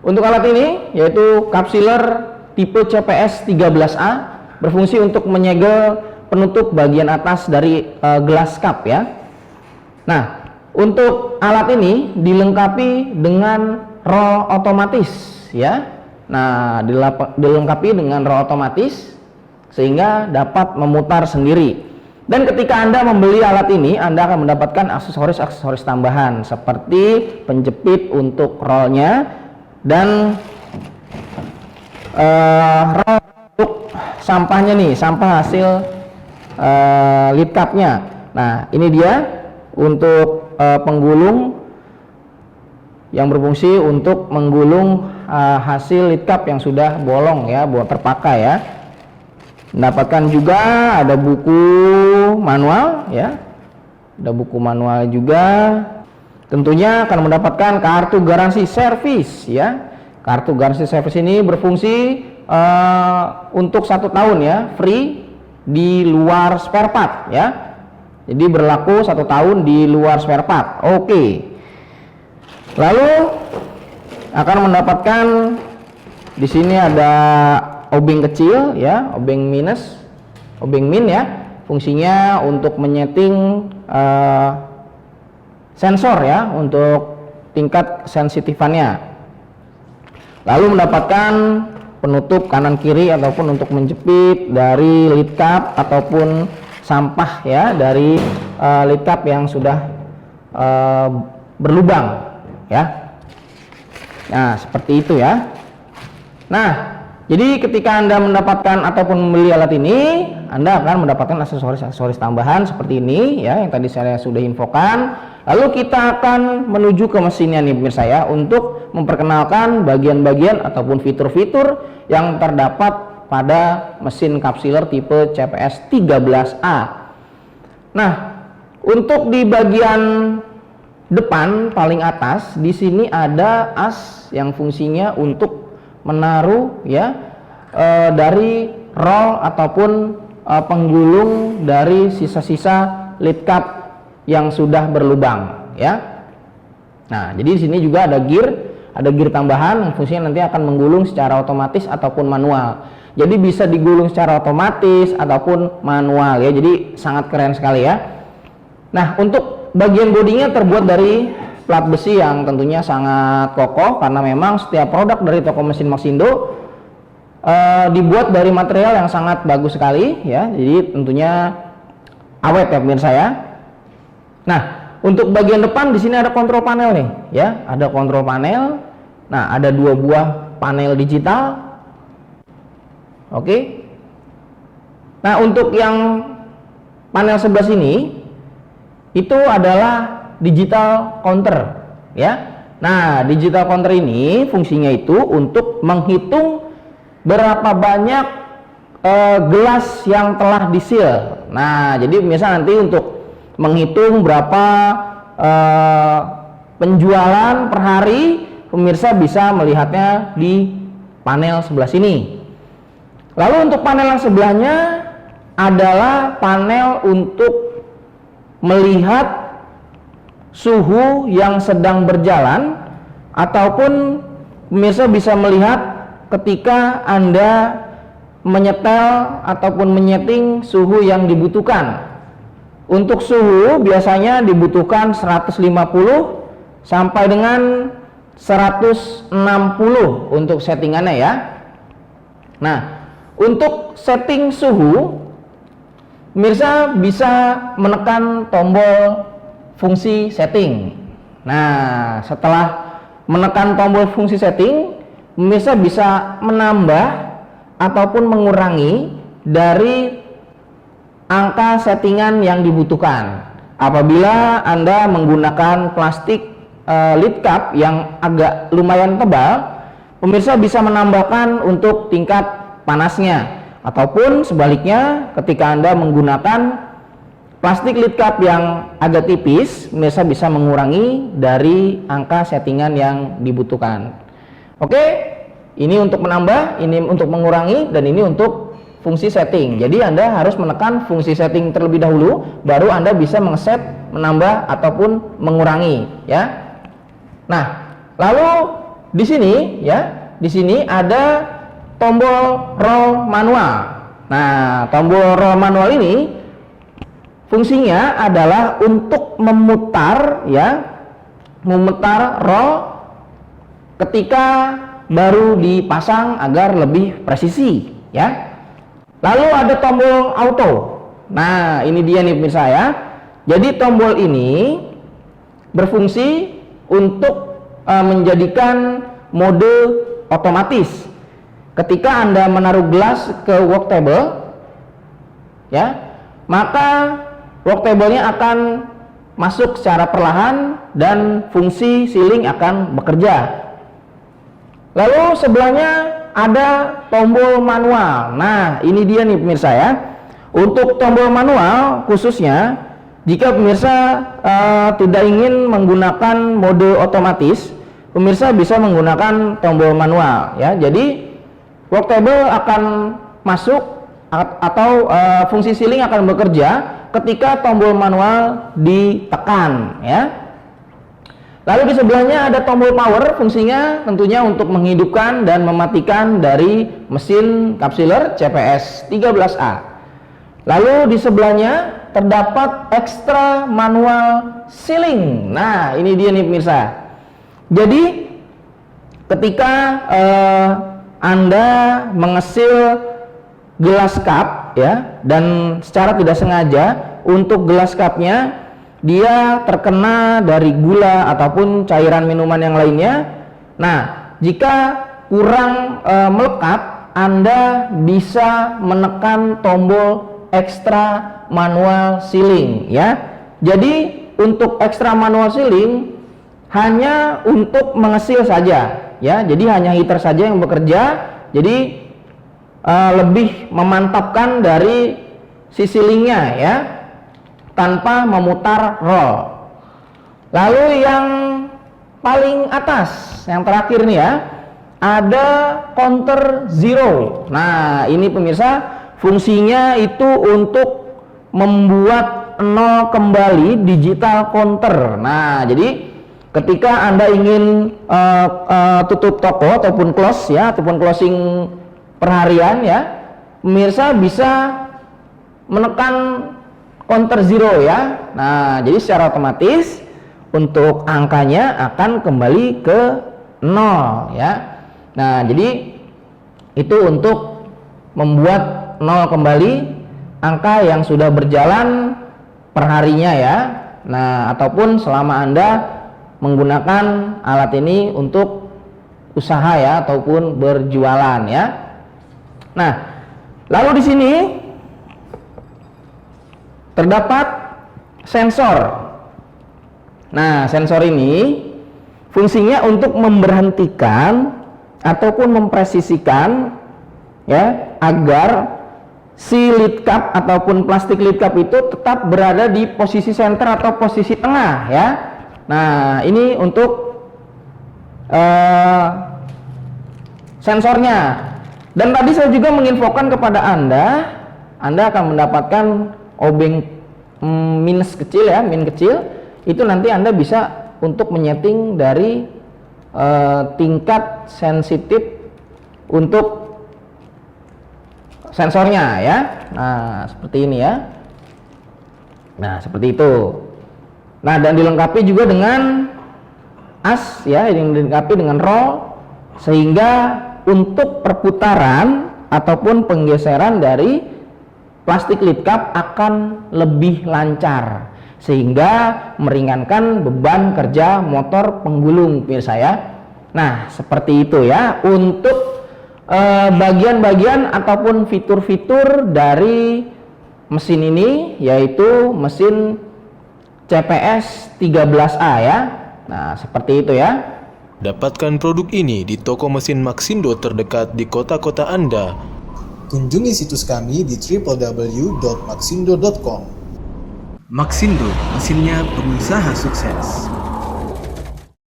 Untuk alat ini yaitu kapsiler tipe CPS 13A berfungsi untuk menyegel penutup bagian atas dari gelas cup ya. Nah, untuk alat ini dilengkapi dengan roll otomatis ya. Nah, dilengkapi dengan roll otomatis sehingga dapat memutar sendiri. Dan ketika Anda membeli alat ini, Anda akan mendapatkan aksesoris-aksesoris tambahan seperti penjepit untuk rollnya dan roll untuk sampahnya nih, sampah hasil lid cupnya. Nah, ini dia untuk penggulung yang berfungsi untuk menggulung hasil lid cup yang sudah bolong ya, buat terpakai ya. Mendapatkan juga ada buku manual ya, ada buku manual juga. Tentunya akan mendapatkan kartu garansi servis ya. Kartu garansi servis ini berfungsi untuk 1 tahun ya, free di luar spare part ya. Jadi berlaku 1 tahun di luar spare part. Oke. Lalu akan mendapatkan di sini ada obeng kecil ya, obeng min ya. Fungsinya untuk menyeting sensor ya, untuk tingkat sensitifannya. Lalu mendapatkan penutup kanan kiri ataupun untuk menjepit dari lid cup ataupun sampah ya, dari lid cup yang sudah berlubang ya. Nah, seperti itu ya. Nah, jadi ketika Anda mendapatkan ataupun membeli alat ini, Anda akan mendapatkan aksesoris-aksesoris tambahan seperti ini ya, yang tadi saya sudah infokan. Lalu kita akan menuju ke mesinnya nih pemirsa ya, untuk memperkenalkan bagian-bagian ataupun fitur-fitur yang terdapat pada mesin kapsiler tipe CPS 13A. Nah, untuk di bagian depan paling atas di sini ada as yang fungsinya untuk menaruh ya dari roll ataupun penggulung dari sisa-sisa lid cup yang sudah berlubang ya. Nah, jadi di sini juga ada gear tambahan yang fungsinya nanti akan menggulung secara otomatis ataupun manual. Jadi bisa digulung secara otomatis ataupun manual ya. Jadi sangat keren sekali ya. Nah, untuk bagian bodinya terbuat dari plat besi yang tentunya sangat kokoh, karena memang setiap produk dari toko mesin Maxindo dibuat dari material yang sangat bagus sekali ya. Jadi tentunya awet ya pemirsa ya. Nah, untuk bagian depan di sini ada kontrol panel nih ya, ada kontrol panel. Nah, ada 2 buah panel digital. Oke. Nah, untuk yang panel sebelah sini itu adalah digital counter ya. Nah, digital counter ini fungsinya itu untuk menghitung berapa banyak gelas yang telah disil. Nah, jadi misalnya nanti untuk menghitung berapa penjualan per hari, pemirsa bisa melihatnya di panel sebelah sini. Lalu untuk panel yang sebelahnya adalah panel untuk melihat suhu yang sedang berjalan, ataupun pemirsa bisa melihat ketika Anda menyetel ataupun menyeting suhu yang dibutuhkan. Untuk suhu biasanya dibutuhkan 150 sampai dengan 160 untuk settingannya ya. Nah, untuk setting suhu, pemirsa bisa menekan tombol fungsi setting. Nah, setelah menekan tombol fungsi setting, pemirsa bisa menambah ataupun mengurangi dari angka settingan yang dibutuhkan. Apabila Anda menggunakan plastik lid cup yang agak lumayan tebal, pemirsa bisa menambahkan untuk tingkat panasnya. Ataupun sebaliknya, ketika Anda menggunakan plastik lid cup yang agak tipis, pemirsa bisa mengurangi dari angka settingan yang dibutuhkan. Oke, ini untuk menambah, ini untuk mengurangi, dan ini untuk fungsi setting. Jadi Anda harus menekan fungsi setting terlebih dahulu, baru Anda bisa mengeset, menambah ataupun mengurangi ya. Nah, lalu di sini ya, di sini ada tombol roll manual. Nah, tombol roll manual ini fungsinya adalah untuk memutar ya, memutar roll ketika baru dipasang agar lebih presisi ya. Lalu ada tombol auto. Nah, ini dia nih pemirsa ya. Jadi tombol ini berfungsi untuk menjadikan mode otomatis. Ketika Anda menaruh gelas ke worktable ya, maka worktable-nya akan masuk secara perlahan dan fungsi sealing akan bekerja. Lalu sebelahnya ada tombol manual. Nah, ini dia nih pemirsa ya. Untuk tombol manual khususnya jika pemirsa tidak ingin menggunakan mode otomatis, pemirsa bisa menggunakan tombol manual ya. Jadi worktable akan masuk atau fungsi sealing akan bekerja ketika tombol manual ditekan ya. Lalu di sebelahnya ada tombol power, fungsinya tentunya untuk menghidupkan dan mematikan dari mesin kapsiler CPS 13A. Lalu di sebelahnya terdapat extra manual sealing. Nah, ini dia nih pemirsa. Jadi ketika Anda mengesil gelas cup ya, dan secara tidak sengaja untuk gelas cupnya dia terkena dari gula ataupun cairan minuman yang lainnya. Nah, jika kurang melekat, Anda bisa menekan tombol extra manual sealing ya. Jadi untuk extra manual sealing hanya untuk mengesil saja ya. Jadi hanya heater saja yang bekerja. Jadi lebih memantapkan dari si sealingnya ya, tanpa memutar roll. Lalu yang paling atas, yang terakhir nih ya, ada counter zero. Nah, ini pemirsa fungsinya itu untuk membuat nol kembali digital counter. Nah, jadi ketika Anda ingin tutup toko ataupun close ya, ataupun closing per harian ya, pemirsa bisa menekan counter zero ya. Nah, jadi secara otomatis untuk angkanya akan kembali ke 0 ya. Nah, jadi itu untuk membuat 0 kembali angka yang sudah berjalan perharinya ya. Nah, ataupun selama Anda menggunakan alat ini untuk usaha ya, ataupun berjualan ya. Nah, lalu di sini terdapat sensor. Nah, sensor ini fungsinya untuk memberhentikan ataupun mempresisikan ya, agar si lid cup ataupun plastik lid cup itu tetap berada di posisi center atau posisi tengah ya. Nah, ini untuk sensornya. Dan tadi saya juga menginfokan kepada Anda akan mendapatkan obeng minus kecil ya, min kecil. Itu nanti Anda bisa untuk menyeting dari tingkat sensitif untuk sensornya ya. Nah, seperti ini ya. Nah, seperti itu. Nah, dan dilengkapi juga dengan as ya, yang dilengkapi dengan roll, sehingga untuk perputaran ataupun penggeseran dari plastik lid cup akan lebih lancar, sehingga meringankan beban kerja motor penggulung pemirsa ya. Nah, seperti itu ya untuk bagian-bagian ataupun fitur-fitur dari mesin ini, yaitu mesin CPS 13A ya. Nah, seperti itu ya. Dapatkan produk ini di toko mesin Maxindo terdekat di kota-kota Anda. Kunjungi situs kami di www.maxindo.com. Maxindo, mesinnya pengusaha sukses.